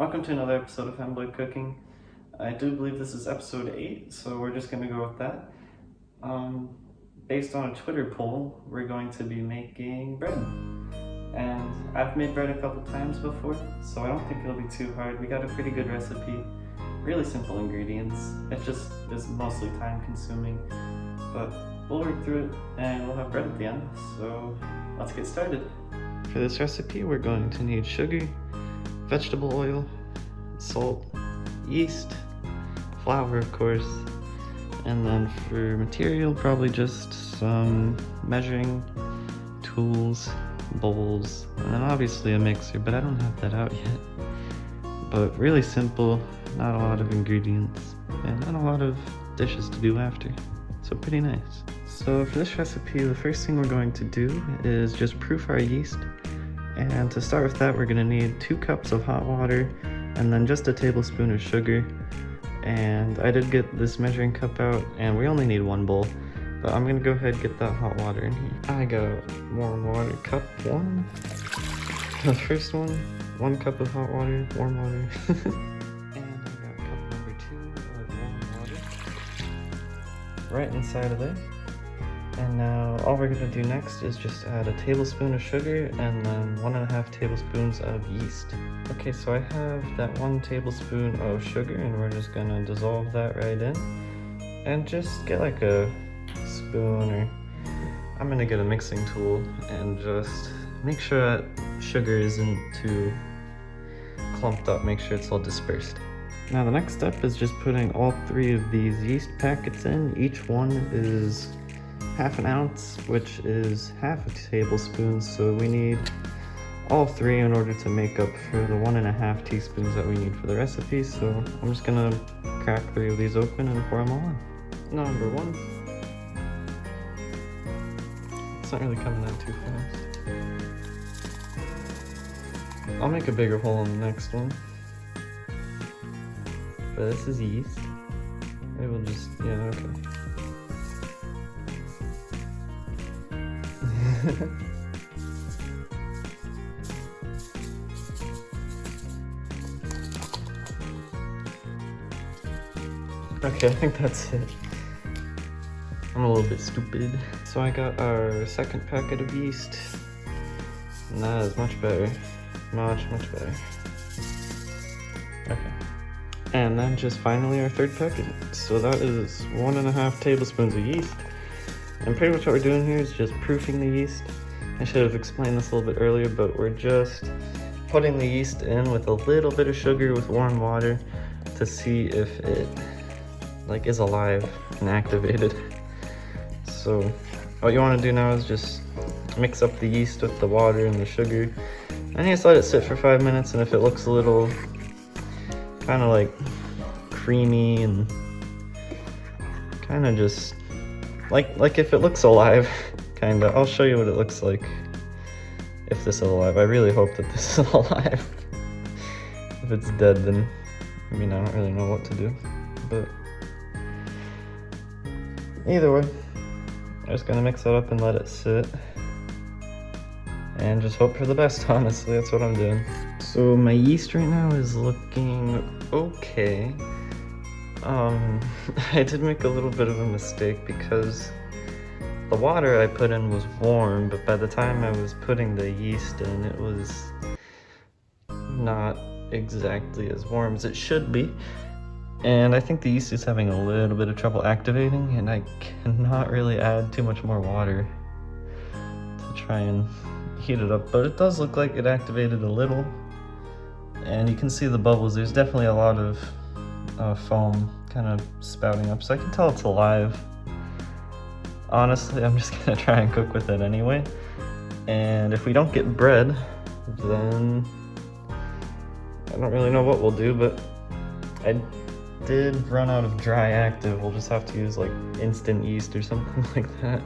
Welcome to another episode of Femboy Cooking. I do believe this is episode 8, so we're just going to go with that. Based on a Twitter poll, we're going to be making bread. And I've made bread a couple times before, so I don't think it'll be too hard. We got a pretty good recipe, really simple ingredients. It just is mostly time consuming, but we'll work through it and we'll have bread at the end. So let's get started. For this recipe, we're going to need sugar, vegetable oil, salt, yeast, flour of course, and then for material probably just some measuring tools, bowls, and then obviously a mixer, but I don't have that out yet. But really simple, not a lot of ingredients, and not a lot of dishes to do after, so pretty nice. So for this recipe, the first thing we're going to do is just proof our yeast. And to start with that, we're going to need 2 cups of hot water and then just a tablespoon of sugar. And I did get this measuring cup out, and we only need 1 bowl, but I'm going to go ahead and get that hot water in here. I got warm water, cup 1. The first one, 1 cup of hot water, warm water. And I got cup number 2 of warm water right inside of there. And now all we're going to do next is just add a tablespoon of sugar and then 1.5 tablespoons of yeast. Okay, so I have that 1 tablespoon of sugar, and we're just going to dissolve that right in. And just get like a spoon, or I'm going to get a mixing tool and just make sure that sugar isn't too clumped up, make sure it's all dispersed. Now the next step is just putting all 3 of these yeast packets in. Each one is 1/2 ounce, which is 1/2 tablespoon, so we need all 3 in order to make up for the 1.5 teaspoons that we need for the recipe. So I'm just gonna crack 3 of these open and pour them all in. Number 1. It's not really coming out too fast. I'll make a bigger hole in the next one. But this is yeast. Maybe we'll just, yeah, okay. Okay, I think that's it. I'm a little bit stupid. So I got our second packet of yeast, and that is much better. Much better. Okay. And then just finally our third packet. So that is 1.5 tablespoons of yeast. And pretty much what we're doing here is just proofing the yeast. I should have explained this a little bit earlier, but we're just putting the yeast in with a little bit of sugar with warm water to see if it is alive and activated. So what you want to do now is just mix up the yeast with the water and the sugar, and you just let it sit for 5 minutes, and if it looks a little kind of like creamy and kind of just like if it looks alive, kind of. I'll show you what it looks like if this is alive. I really hope that this is alive. If it's dead, then I mean, I don't really know what to do, but either way, I'm just gonna mix it up and let it sit and just hope for the best. Honestly, that's what I'm doing. So my yeast right now is looking okay. I did make a little bit of a mistake because the water I put in was warm, but by the time I was putting the yeast in, it was not exactly as warm as it should be. And I think the yeast is having a little bit of trouble activating, and I cannot really add too much more water to try and heat it up. But it does look like it activated a little, and you can see the bubbles. There's definitely a lot of foam kind of spouting up, so I can tell it's alive. Honestly, I'm just gonna try and cook with it anyway, and if we don't get bread, then I don't really know what we'll do, but I did run out of dry active. We'll just have to use like instant yeast or something like that.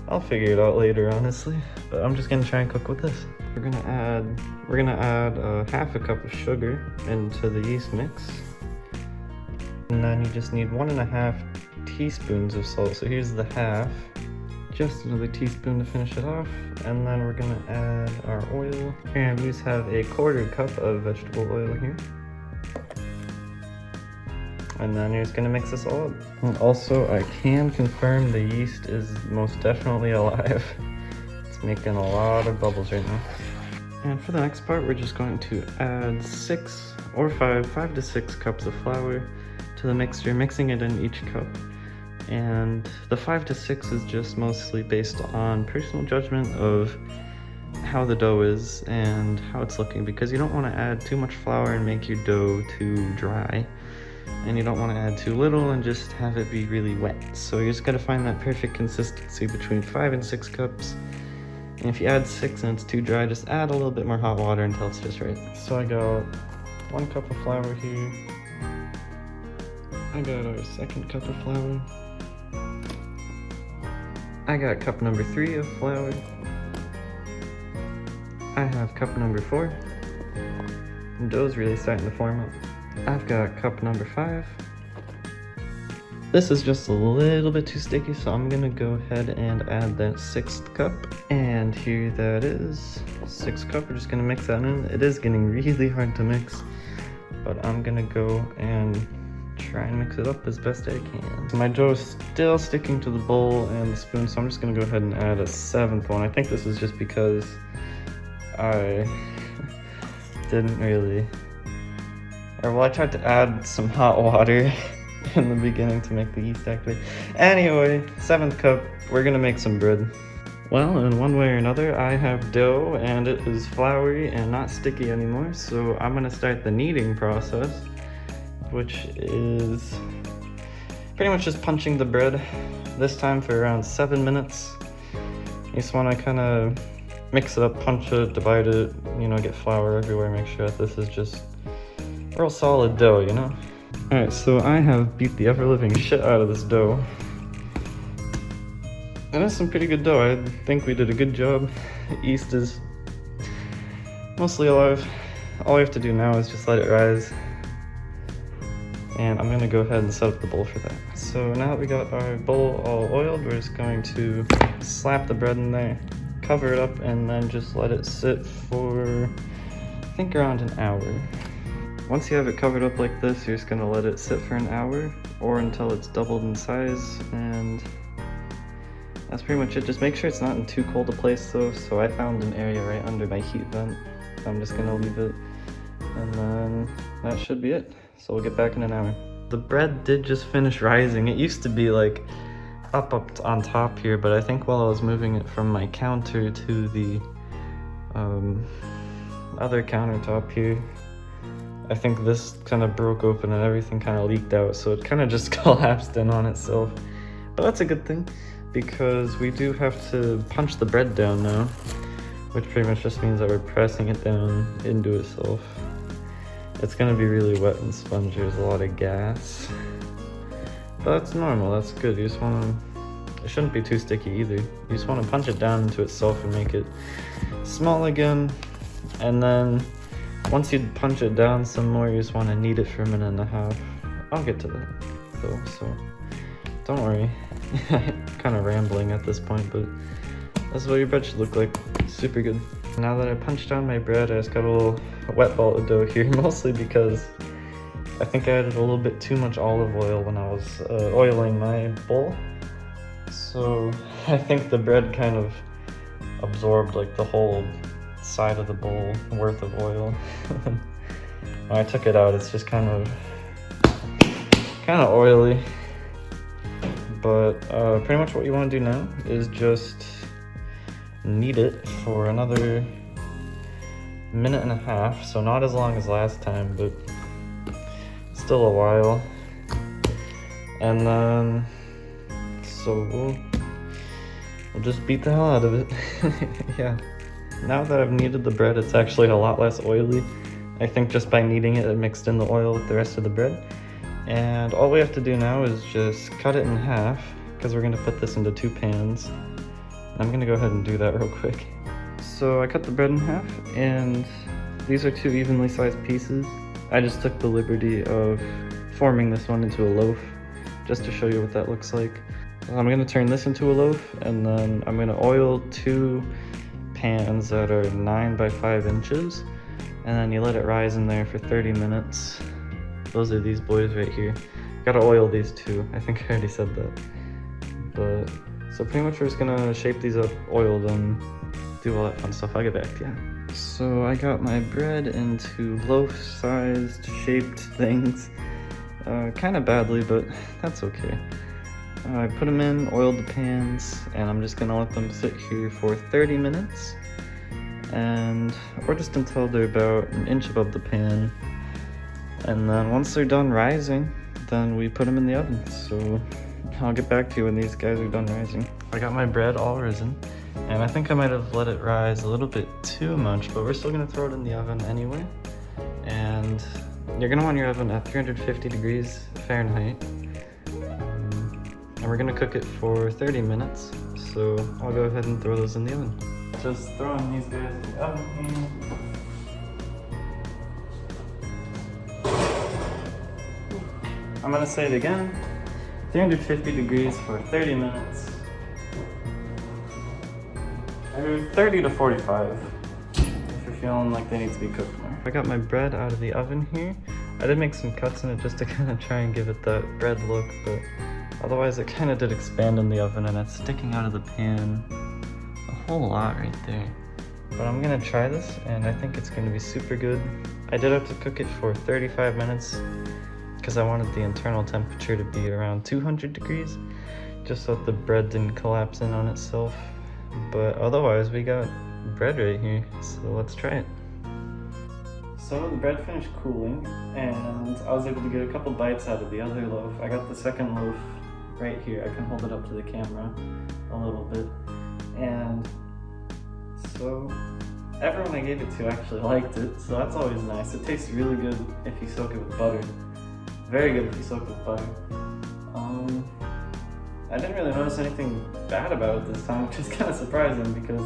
I'll figure it out later, honestly, but I'm just gonna try and cook with this. We're gonna add 1/2 cup of sugar into the yeast mix, and then you just need 1.5 teaspoons of salt. So here's the half. just another teaspoon to finish it off, and then we're gonna add our oil. And we just have a 1/4 cup of vegetable oil here. And then you're just gonna mix this all up. And also, I can confirm the yeast is most definitely alive. It's making a lot of bubbles right now. And for the next part, we're just going to add 6 or 5 to 6 cups of flour to the mixture, mixing it in each cup. And the 5 to 6 is just mostly based on personal judgment of how the dough is and how it's looking, because you don't want to add too much flour and make your dough too dry. And you don't want to add too little and just have it be really wet. So you just got to find that perfect consistency between 5 and 6 cups. And if you add 6 and it's too dry, just add a little bit more hot water until it's just right. So I got 1 cup of flour here. I got our 2nd cup of flour. I got cup number 3 of flour. I have cup number 4. The dough's really starting to form up. I've got cup number 5. This is just a little bit too sticky, so I'm gonna go ahead and add that 6th cup. And here that is, 6th cup. We're just gonna mix that in. It is getting really hard to mix, but I'm gonna go and try and mix it up as best I can. My dough is still sticking to the bowl and the spoon, so I'm just gonna go ahead and add a 7th one. I think this is just because I didn't really, I tried to add some hot water in the beginning to make the yeast activate. Anyway, 7th cup, we're gonna make some bread. Well, in one way or another, I have dough and it is floury and not sticky anymore, so I'm gonna start the kneading process, which is pretty much just punching the bread, this time for around 7 minutes. You just wanna kinda mix it up, punch it, divide it, you know, get flour everywhere, make sure that this is just real solid dough, you know? Alright, so I have beat the ever-living shit out of this dough. And it's some pretty good dough. I think we did a good job. The yeast is mostly alive. All we have to do now is just let it rise. And I'm gonna go ahead and set up the bowl for that. So now that we got our bowl all oiled, we're just going to slap the bread in there, cover it up, and then just let it sit for, I think, around an hour. Once you have it covered up like this, you're just gonna let it sit for an hour or until it's doubled in size, and that's pretty much it. Just make sure it's not in too cold a place though, so I found an area right under my heat vent. So I'm just gonna leave it, and then that should be it. So we'll get back in an hour. The bread did just finish rising. It used to be like up on top here, but I think while I was moving it from my counter to the other countertop here, I think this kind of broke open and everything kind of leaked out, so it kind of just collapsed in on itself. But that's a good thing, because we do have to punch the bread down now, which pretty much just means that we're pressing it down into itself. It's gonna be really wet and spongy, there's a lot of gas. But that's normal, that's good. You just wanna, it shouldn't be too sticky either. You just wanna punch it down into itself and make it small again, and then once you punch it down some more, you just want to knead it for 1.5 minutes. I'll get to that though, so don't worry. Kind of rambling at this point, but that's what your bread should look like. Super good. Now that I punched down my bread, I just got a little wet ball of dough here, mostly because I think I added a little bit too much olive oil when I was oiling my bowl. So I think the bread kind of absorbed like the whole side of the bowl worth of oil. When I took it out, it's just kind of oily. But pretty much what you want to do now is just knead it for another 1.5 minutes, so not as long as last time, but still a while. And then so we'll just beat the hell out of it. Yeah. Now that I've kneaded the bread, it's actually a lot less oily. I think just by kneading it, it mixed in the oil with the rest of the bread. And all we have to do now is just cut it in half, because we're gonna put this into 2 pans. I'm gonna go ahead and do that real quick. So I cut the bread in half, and these are 2 evenly sized pieces. I just took the liberty of forming this one into a loaf, just to show you what that looks like. I'm gonna turn this into a loaf, and then I'm gonna oil 2 pans that are 9 by 5 inches, and then you let it rise in there for 30 minutes. Those are these boys right here. Gotta oil these too. I think I already said that. But so pretty much we're just gonna shape these up, oil them, do all that fun stuff. I'll get back to you. So I got my bread into loaf-sized shaped things. Kind of badly, but that's okay. I put them in, oiled the pans, and I'm just gonna let them sit here for 30 minutes. Or just until they're about an inch above the pan. And then once they're done rising, then we put them in the oven. So I'll get back to you when these guys are done rising. I got my bread all risen, and I think I might have let it rise a little bit too much, but we're still gonna throw it in the oven anyway. And you're gonna want your oven at 350 degrees Fahrenheit. And we're gonna cook it for 30 minutes. So I'll go ahead and throw those in the oven. Just throwing these guys in the oven here. I'm gonna say it again, 350 degrees for 30 minutes. Maybe 30 to 45, if you're feeling like they need to be cooked more. I got my bread out of the oven here. I did make some cuts in it just to kind of try and give it that bread look, but otherwise it kind of did expand in the oven, and it's sticking out of the pan a whole lot right there. But I'm gonna try this, and I think it's gonna be super good. I did have to cook it for 35 minutes because I wanted the internal temperature to be around 200 degrees, just so that the bread didn't collapse in on itself. But otherwise, we got bread right here, so let's try it. So the bread finished cooling, and I was able to get a couple bites out of the other loaf. I got the second loaf right here. I can hold it up to the camera a little bit. And so everyone I gave it to actually liked it, so that's always nice. It tastes really good if you soak it with butter. Very good if you soak it with butter. I didn't really notice anything bad about it this time, which is kind of surprising because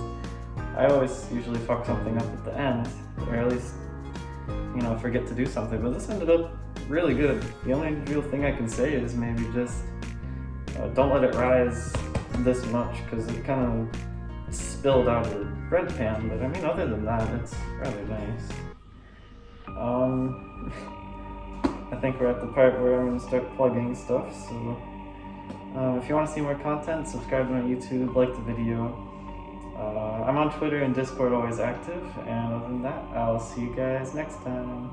I always usually fuck something up at the end, or at least, you know, forget to do something. But this ended up really good. The only real thing I can say is maybe just don't let it rise this much because it kind of spilled out of the bread pan. But I mean, other than that, it's rather nice. I think we're at the part where I'm going to start plugging stuff. So if you want to see more content, subscribe to my YouTube, like the video. I'm on Twitter and Discord, always active. And other than that, I'll see you guys next time.